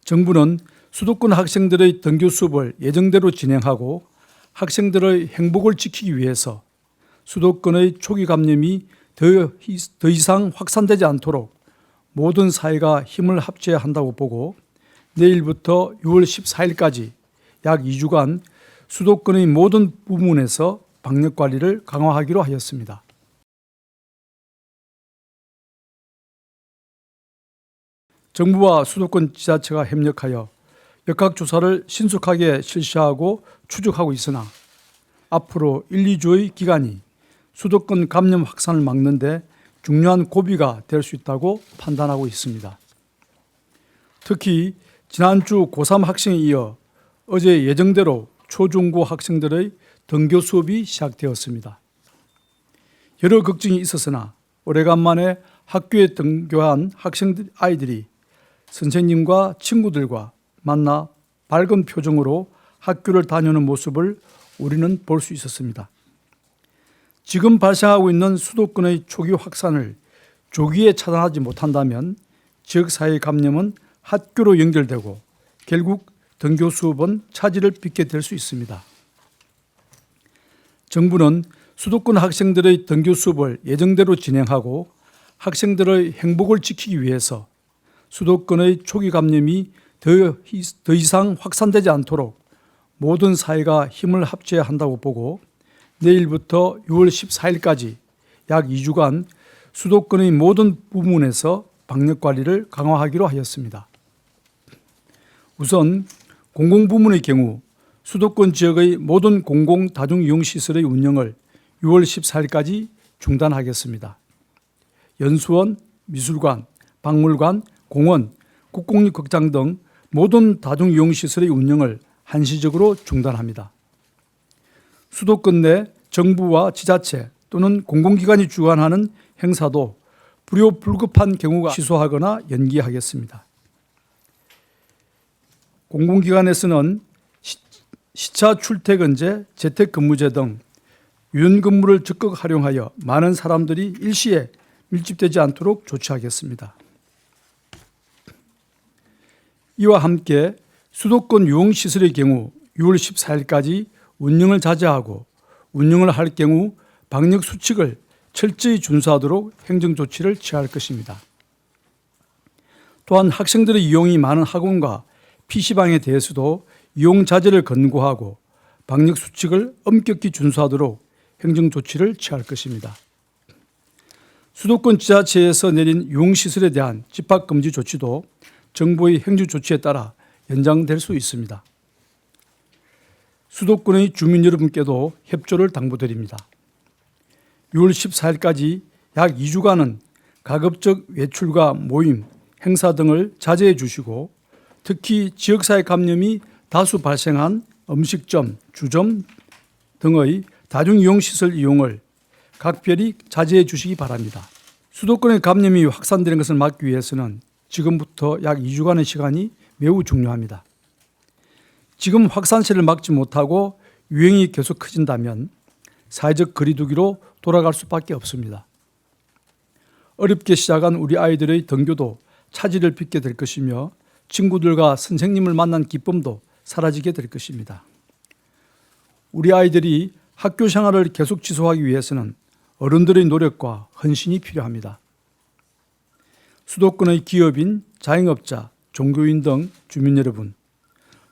정부는 수도권 학생들의 등교 수업을 예정대로 진행하고 학생들의 행복을 지키기 위해서 수도권의 초기 감염이 더 이상 확산되지 않도록 모든 사회가 힘을 합쳐야 한다고 보고 내일부터 6월 14일까지 약 2주간 수도권의 모든 부문에서 방역관리를 강화하기로 하였습니다. 정부와 수도권 지자체가 협력하여 역학조사를 신속하게 실시하고 추적하고 있으나 앞으로 1, 2주의 기간이 수도권 감염 확산을 막는 데 중요한 고비가 될 수 있다고 판단하고 있습니다. 특히 지난주 고3 학생에 이어 어제 예정대로 초중고 학생들의 등교 수업이 시작되었습니다. 여러 걱정이 있었으나 오래간만에 학교에 등교한 아이들이 선생님과 친구들과 만나 밝은 표정으로 학교를 다니는 모습을 우리는 볼 수 있었습니다. 지금 발생하고 있는 수도권의 초기 확산을 조기에 차단하지 못한다면 지역사회 감염은 학교로 연결되고 결국 등교 수업은 차질을 빚게 될 수 있습니다. 정부는 수도권 학생들의 등교 수업을 예정대로 진행하고 학생들의 행복을 지키기 위해서 수도권의 초기 감염이 더 이상 확산되지 않도록 모든 사회가 힘을 합쳐야 한다고 보고 내일부터 6월 14일까지 약 2주간 수도권의 모든 부문에서 방역관리를 강화하기로 하였습니다. 우선 공공부문의 경우 수도권 지역의 모든 공공다중이용시설의 운영을 6월 14일까지 중단하겠습니다. 연수원, 미술관, 박물관, 공원, 국공립극장 등 모든 다중이용시설의 운영을 한시적으로 중단합니다. 수도권 내 정부와 지자체 또는 공공기관이 주관하는 행사도 불효불급한 경우가 취소하거나 연기하겠습니다. 공공기관에서는 시차 출퇴근제, 재택근무제 등 유연근무를 적극 활용하여 많은 사람들이 일시에 밀집되지 않도록 조치하겠습니다. 이와 함께 수도권 유흥시설의 경우 6월 14일까지 운영을 자제하고 운영을 할 경우 방역수칙을 철저히 준수하도록 행정조치를 취할 것입니다. 또한 학생들의 이용이 많은 학원과 PC방에 대해서도 이용 자제를 권고하고 방역수칙을 엄격히 준수하도록 행정조치를 취할 것입니다. 수도권 지자체에서 내린 유흥시설에 대한 집합금지 조치도 정부의 행정조치에 따라 연장될 수 있습니다. 수도권의 주민 여러분께도 협조를 당부드립니다. 6월 14일까지 약 2주간은 가급적 외출과 모임, 행사 등을 자제해 주시고 특히 지역사회 감염이 다수 발생한 음식점, 주점 등의 다중이용시설 이용을 각별히 자제해 주시기 바랍니다. 수도권의 감염이 확산되는 것을 막기 위해서는 지금부터 약 2주간의 시간이 매우 중요합니다. 지금 확산세를 막지 못하고 유행이 계속 커진다면 사회적 거리두기로 돌아갈 수밖에 없습니다. 어렵게 시작한 우리 아이들의 등교도 차질을 빚게 될 것이며 친구들과 선생님을 만난 기쁨도 사라지게 될 것입니다. 우리 아이들이 학교 생활을 계속 지속하기 위해서는 어른들의 노력과 헌신이 필요합니다. 수도권의 기업인, 자영업자, 종교인 등 주민 여러분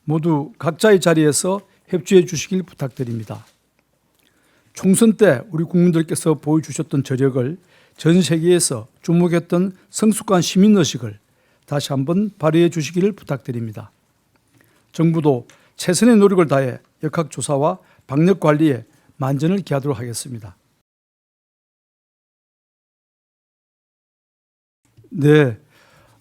모두 각자의 자리에서 협조해 주시길 부탁드립니다. 총선 때 우리 국민들께서 보여주셨던 저력을 전 세계에서 주목했던 성숙한 시민의식을 다시 한번 발휘해 주시기를 부탁드립니다. 정부도 최선의 노력을 다해 역학조사와 방역관리에 만전을 기하도록 하겠습니다. 네,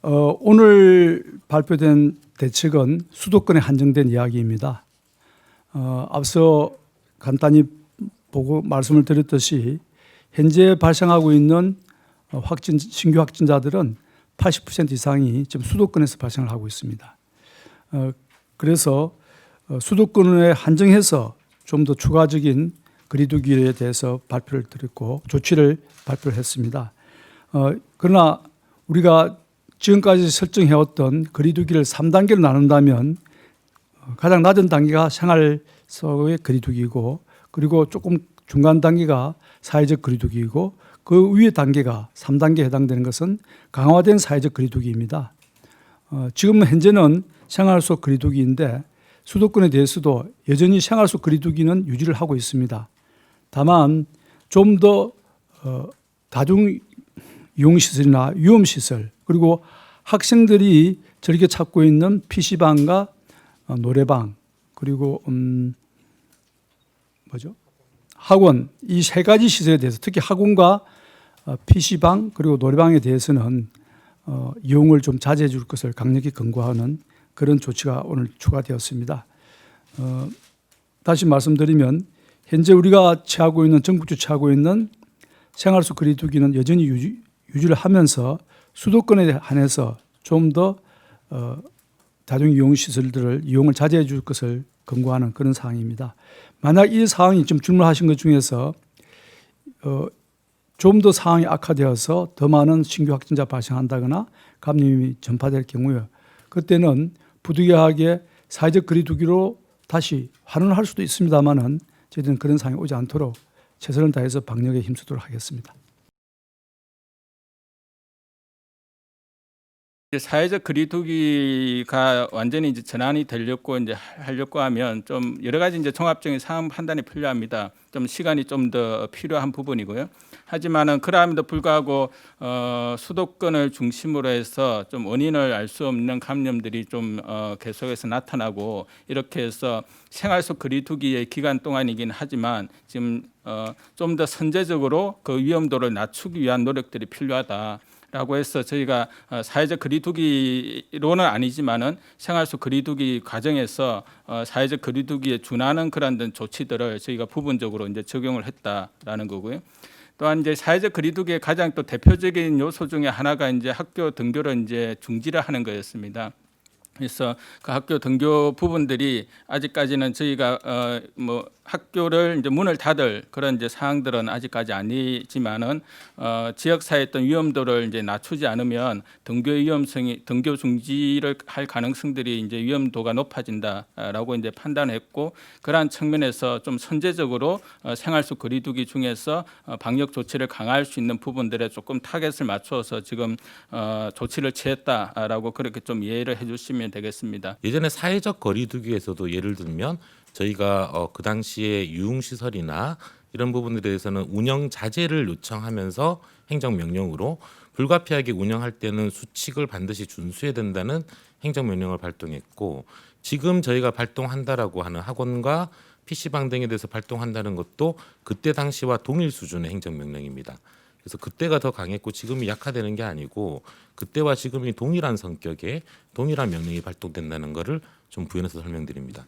오늘 발표된 대책은 수도권에 한정된 이야기입니다. 앞서 간단히 보고 말씀을 드렸듯이 현재 발생하고 있는 신규 확진자들은 80% 이상이 지금 수도권에서 발생을 하고 있습니다. 그래서 수도권에 한정해서 좀 더 추가적인 거리두기에 대해서 발표를 드렸고 조치를 발표를 했습니다. 그러나 우리가 지금까지 설정해왔던 거리두기를 3단계로 나눈다면 가장 낮은 단계가 생활소의 거리두기이고, 그리고 조금 중간 단계가 사회적 거리두기이고, 그 위의 단계가 3단계에 해당되는 것은 강화된 사회적 거리두기입니다. 지금 현재는 생활소 거리두기인데 수도권에 대해서도 여전히 생활소 거리두기는 유지를 하고 있습니다. 다만 좀 더 다중 이용시설이나 위험시설, 그리고 학생들이 즐겨 찾고 있는 PC방과 노래방, 그리고 학원, 이 세 가지 시설에 대해서, 특히 학원과 PC방 그리고 노래방에 대해서는 이용을 좀 자제해 줄 것을 강력히 권고하는 그런 조치가 오늘 추가되었습니다. 다시 말씀드리면 현재 우리가 취하고 있는, 정부에서 취하고 있는 생활소 거리두기는 여전히 유지를 하면서 수도권에 한해서 좀 더 다중이용시설들을 이용을 자제해 줄 것을 권고하는 그런 사항입니다. 만약 이 사항이 지금 질문하신 것 중에서 좀 더 상황이 악화되어서 더 많은 신규 확진자 발생한다거나 감염이 전파될 경우에 그때는 부득이하게 사회적 거리두기로 다시 환원을 할 수도 있습니다만은 저희들은 그런 상황이 오지 않도록 최선을 다해서 방역에 힘쓰도록 하겠습니다. 사회적 거리두기가 완전히 이제 전환이 되려고 이제 하려고 하면 좀 여러 가지 이제 종합적인 상황 판단이 필요합니다. 좀 시간이 좀 더 필요한 부분이고요. 하지만은 그럼에도 불구하고 수도권을 중심으로 해서 좀 원인을 알 수 없는 감염들이 좀 계속해서 나타나고, 이렇게 해서 생활소 거리두기의 기간 동안이긴 하지만 지금 좀 더 선제적으로 그 위험도를 낮추기 위한 노력들이 필요하다. 라고 해서 저희가 사회적 거리두기로는 아니지만은 생활소 거리두기 과정에서 사회적 거리두기에 준하는 그런 조치들을 저희가 부분적으로 이제 적용을 했다라는 거고요. 또한 이제 사회적 거리두기의 가장 또 대표적인 요소 중에 하나가 이제 학교 등교를 이제 중지를 하는 거였습니다. 그래서 그 학교 등교 부분들이 아직까지는 저희가 학교를 이제 문을 닫을 그런 이제 사항들은 아직까지 아니지만은 지역사회의 어떤 위험도를 이제 낮추지 않으면 등교 중지를 할 가능성들이 이제 위험도가 높아진다라고 이제 판단했고, 그러한 측면에서 좀 선제적으로 생활소 거리두기 중에서 방역 조치를 강화할 수 있는 부분들에 조금 타겟을 맞춰서 지금 조치를 취했다라고 그렇게 좀 이해를 해주시면 되겠습니다. 예전에 사회적 거리두기에서도 예를 들면 저희가 그 당시에 유흥시설이나 이런 부분에 대해서는 운영 자제를 요청하면서 행정명령으로 불가피하게 운영할 때는 수칙을 반드시 준수해야 된다는 행정명령을 발동했고, 지금 저희가 발동한다라고 하는 학원과 PC방 등에 대해서 발동한다는 것도 그때 당시와 동일 수준의 행정명령입니다. 그래서 그때가 더 강했고 지금이 약화되는 게 아니고 그때와 지금이 동일한 성격의 동일한 명령이 발동된다는 것을 좀 부연해서 설명드립니다.